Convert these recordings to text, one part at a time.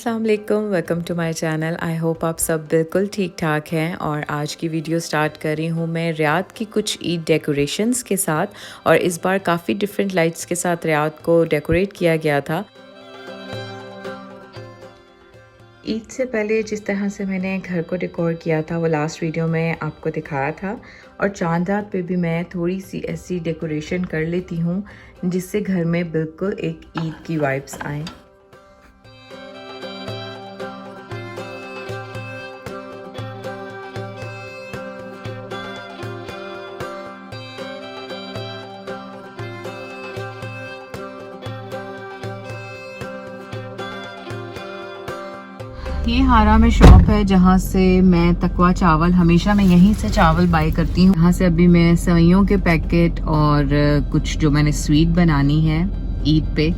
अस्सलाम वालेकुम, welcome to my channel. I hope आप सब बिल्कुल ठीक ठाक हैं। और आज की वीडियो स्टार्ट कर रही हूँ मैं रियाद की कुछ ईद डेकोरेशंस के साथ। और इस बार काफ़ी डिफरेंट लाइट्स के साथ रियाद को डेकोरेट किया गया था। ईद से पहले जिस तरह से मैंने घर को डेकोर किया था वो लास्ट वीडियो में आपको दिखाया था। और चांद रात पे भी मैं थोड़ी सी ऐसी डेकोरेशन कर लेती हूँ जिससे घर में बिल्कुल एक ईद की वाइब्स आएँ। ये हारा में शॉप है जहाँ से मैं तकवा चावल हमेशा मैं यहीं से चावल बाय करती हूँ। यहाँ से अभी मैं सेवइयों के पैकेट और कुछ जो मैंने स्वीट बनानी है ईद पे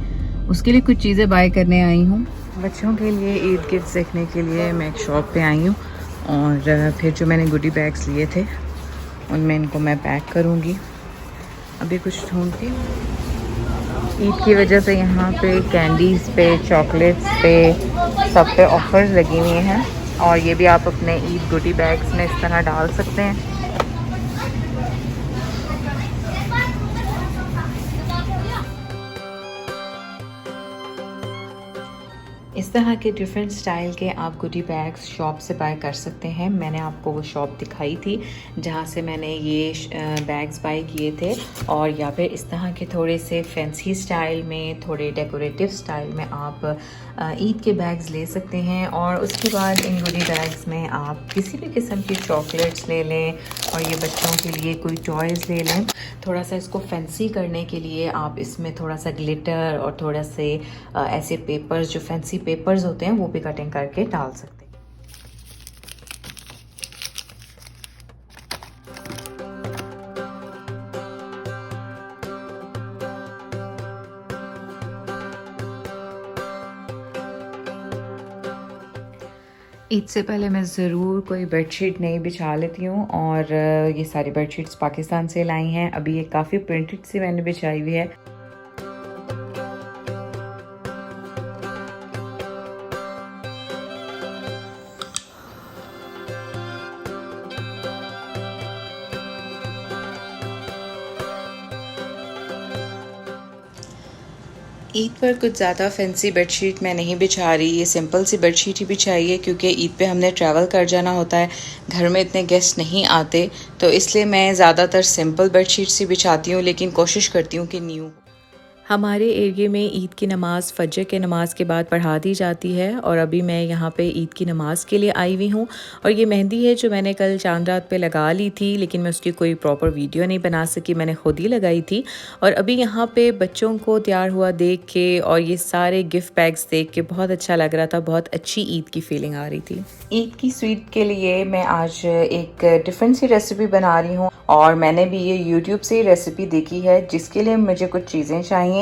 उसके लिए कुछ चीज़ें बाय करने आई हूँ। बच्चों के लिए ईद गिफ्ट देखने के लिए मैं एक शॉप पे आई हूँ। और फिर जो मैंने गुडी बैग्स लिए थे उनमें इनको मैं पैक करूँगी। अभी कुछ ढूंढती हूँ। ईद की वजह से यहाँ पे कैंडीज़ पे, चॉकलेट्स पे, सब पे ऑफर्स लगी हुई हैं। और ये भी आप अपने ईद गुडी बैग्स में इस तरह डाल सकते हैं। इस तरह के डिफरेंट स्टाइल के आप गुडी बैग्स शॉप से बाय कर सकते हैं। मैंने आपको वो शॉप दिखाई थी जहाँ से मैंने ये बैग्स बाय किए थे। और या फिर इस तरह के थोड़े से फैंसी स्टाइल में, थोड़े डेकोरेटिव स्टाइल में आप ईद के बैग्स ले सकते हैं। और उसके बाद इन गुडी बैग्स में आप किसी भी किस्म की चॉकलेट्स ले लें और ये बच्चों के लिए कोई टॉयज़ ले लें। थोड़ा सा इसको फैंसी करने के लिए आप इसमें थोड़ा सा ग्लिटर और थोड़ा से ऐसे पेपर्स, जो फैंसी पेपर्स होते हैं, वो भी कटिंग करके डाल सकते हैं। ईद से पहले मैं ज़रूर कोई बेडशीट नई बिछा लेती हूँ। और ये सारी बेडशीट्स पाकिस्तान से लाई हैं। अभी ये काफ़ी प्रिंटेड सी मैंने बिछाई हुई है। ईद पर कुछ ज़्यादा फैंसी बेडशीट मैं नहीं बिछा रही, ये सिंपल सी बेडशीट ही बिछाई है क्योंकि ईद पे हमने ट्रैवल कर जाना होता है, घर में इतने गेस्ट नहीं आते, तो इसलिए मैं ज़्यादातर सिंपल बेडशीट्स ही बिछाती हूँ। लेकिन कोशिश करती हूँ कि न्यू। हमारे एरिया में ईद की नमाज़ फजर के नमाज़ के बाद पढ़ा दी जाती है। और अभी मैं यहाँ पे ईद की नमाज़ के लिए आई हुई हूँ। और ये मेहंदी है जो मैंने कल चांद रात पे लगा ली थी, लेकिन मैं उसकी कोई प्रॉपर वीडियो नहीं बना सकी, मैंने खुद ही लगाई थी। और अभी यहाँ पे बच्चों को तैयार हुआ देख के और ये सारे गिफ्ट बैग्स देख के बहुत अच्छा लग रहा था, बहुत अच्छी ईद की फीलिंग आ रही थी। ईद की स्वीट के लिए मैं आज एक डिफरेंट सी रेसिपी बना रही हूँ। और मैंने भी ये यूट्यूब से ही रेसिपी देखी है, जिसके लिए मुझे कुछ चीज़ें चाहिए।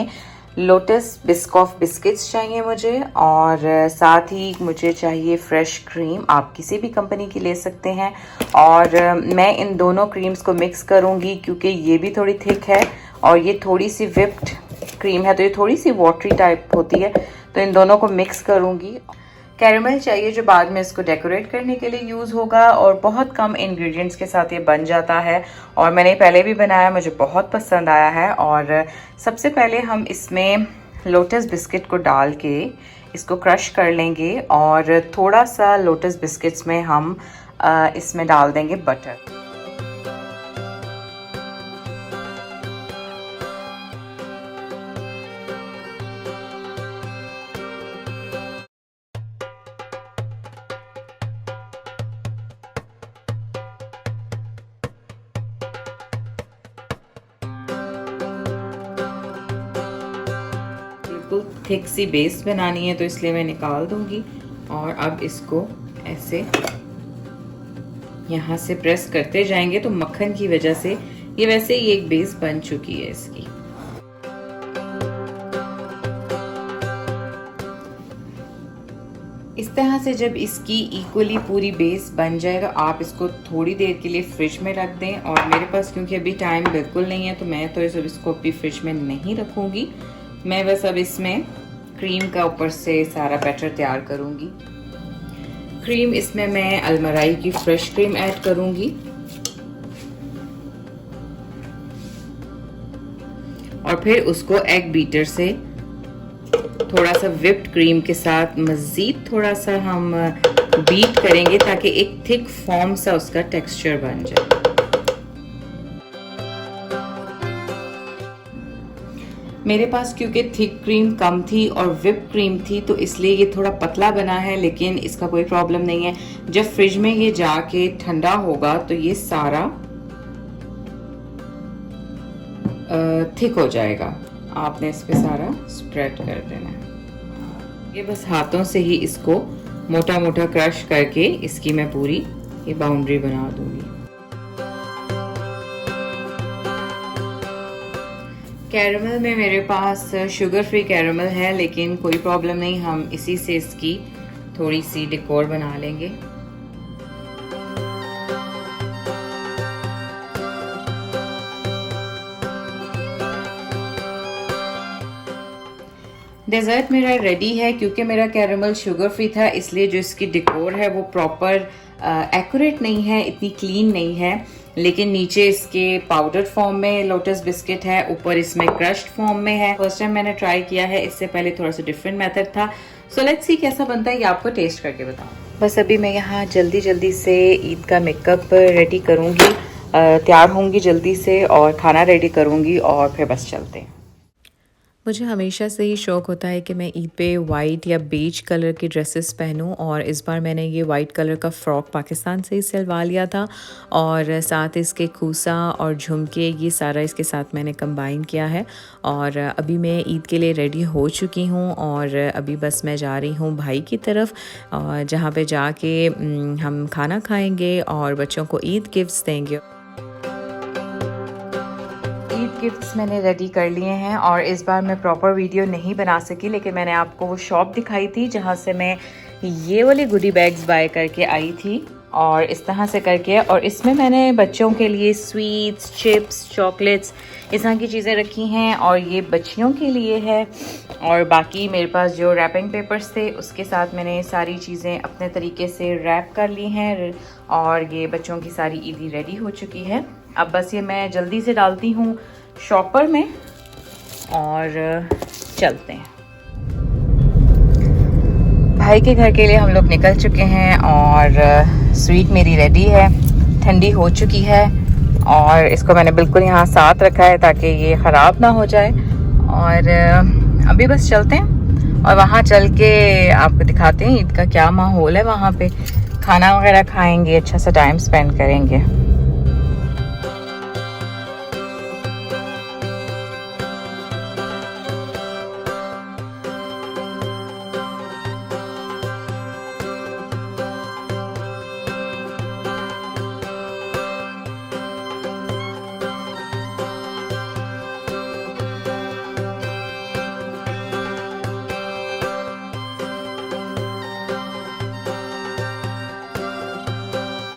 लोटस बिस्कॉफ बिस्किट्स चाहिए मुझे, और साथ ही मुझे चाहिए फ्रेश क्रीम, आप किसी भी कंपनी की ले सकते हैं। और मैं इन दोनों क्रीम्स को मिक्स करूँगी क्योंकि ये भी थोड़ी थिक है और ये थोड़ी सी व्हिप्ड क्रीम है, तो ये थोड़ी सी वाटरी टाइप होती है। तो इन दोनों को मिक्स करूँगी। कैरेमल चाहिए जो बाद में इसको डेकोरेट करने के लिए यूज़ होगा। और बहुत कम इंग्रेडिएंट्स के साथ ये बन जाता है और मैंने पहले भी बनाया, मुझे बहुत पसंद आया है। और सबसे पहले हम इसमें लोटस बिस्किट को डाल के इसको क्रश कर लेंगे। और थोड़ा सा लोटस बिस्किट्स में हम इसमें डाल देंगे बटर। बिल्कुल थिक सी बेस बनानी है, तो इसलिए मैं निकाल दूंगी। और अब इसको ऐसे यहाँ से प्रेस करते जाएंगे तो मक्खन की वजह से ये वैसे ही एक बेस बन चुकी है इसकी। इस तरह से जब इसकी इक्वली पूरी बेस बन जाए तो आप इसको थोड़ी देर के लिए फ्रिज में रख दें। और मेरे पास क्योंकि अभी टाइम बिल्कुल नहीं है तो मैं तो इसको अभी फ्रिज में नहीं रखूँगी। मैं बस अब इसमें क्रीम का ऊपर से सारा बैटर तैयार करूँगी। क्रीम इसमें मैं अलमराई की फ्रेश क्रीम ऐड करूँगी और फिर उसको एग बीटर से थोड़ा सा व्हिप्ड क्रीम के साथ मज़ीद थोड़ा सा हम बीट करेंगे ताकि एक थिक फॉर्म सा उसका टेक्सचर बन जाए। मेरे पास क्योंकि थिक क्रीम कम थी और व्हिप क्रीम थी तो इसलिए ये थोड़ा पतला बना है, लेकिन इसका कोई प्रॉब्लम नहीं है। जब फ्रिज में ये जाके ठंडा होगा तो ये सारा थिक हो जाएगा। आपने इस पे सारा स्प्रेड कर देना है। ये बस हाथों से ही इसको मोटा मोटा क्रश करके इसकी मैं पूरी ये बाउंड्री बना दूंगी। कैरमल में मेरे पास शुगर फ्री कैरमल है, लेकिन कोई प्रॉब्लम नहीं, हम इसी से इसकी थोड़ी सी डेकोर बना लेंगे। डेजर्ट मेरा रेडी है। क्योंकि मेरा कैरमल शुगर फ्री था इसलिए जो इसकी डेकोर है वो प्रॉपर एक्यूरेट नहीं है, इतनी क्लीन नहीं है, लेकिन नीचे इसके पाउडर फॉर्म में लोटस बिस्किट है, ऊपर इसमें क्रश्ड फॉर्म में है। फर्स्ट टाइम मैंने ट्राई किया है, इससे पहले थोड़ा सा डिफरेंट मेथड था। सो लेट्स सी कैसा बनता है, ये आपको टेस्ट करके बताऊँ। बस अभी मैं यहाँ जल्दी से ईद का मेकअप रेडी करूँगी, तैयार होंगी जल्दी से और खाना रेडी करूँगी और फिर बस चलते हैं। मुझे हमेशा से ही शौक़ होता है कि मैं ईद पे वाइट या बेज कलर की ड्रेसेस पहनूं, और इस बार मैंने ये वाइट कलर का फ़्रॉक पाकिस्तान से ही सिलवा लिया था और साथ इसके खूसा और झुमके ये सारा इसके साथ मैंने कंबाइन किया है। और अभी मैं ईद के लिए रेडी हो चुकी हूँ और अभी बस मैं जा रही हूँ भाई की तरफ, जहाँ पे जाके हम खाना खाएँगे और बच्चों को ईद गिफ्ट्स देंगे। ईद गिफ्ट्स मैंने रेडी कर लिए हैं और इस बार मैं प्रॉपर वीडियो नहीं बना सकी, लेकिन मैंने आपको वो शॉप दिखाई थी जहाँ से मैं ये वाली गुडी बैग्स बाय करके आई थी और इस तरह से करके, और इसमें मैंने बच्चों के लिए स्वीट्स, चिप्स, चॉकलेट्स इस तरह की चीज़ें रखी हैं और ये बच्चियों के लिए है। और बाकी मेरे पास जो रैपिंग पेपर्स थे उसके साथ मैंने सारी चीज़ें अपने तरीके से रैप कर ली हैं और ये बच्चों की सारी ईदी रेडी हो चुकी है। अब बस ये मैं जल्दी से डालती हूँ शॉपर में और चलते हैं। भाई के घर के लिए हम लोग निकल चुके हैं और स्वीट मेरी रेडी है, ठंडी हो चुकी है और इसको मैंने बिल्कुल यहाँ साथ रखा है ताकि ये ख़राब ना हो जाए। और अभी बस चलते हैं और वहाँ चल के आपको दिखाते हैं ईद का क्या माहौल है। वहाँ पे खाना वगैरह खाएंगे, अच्छा सा टाइम स्पेंड करेंगे।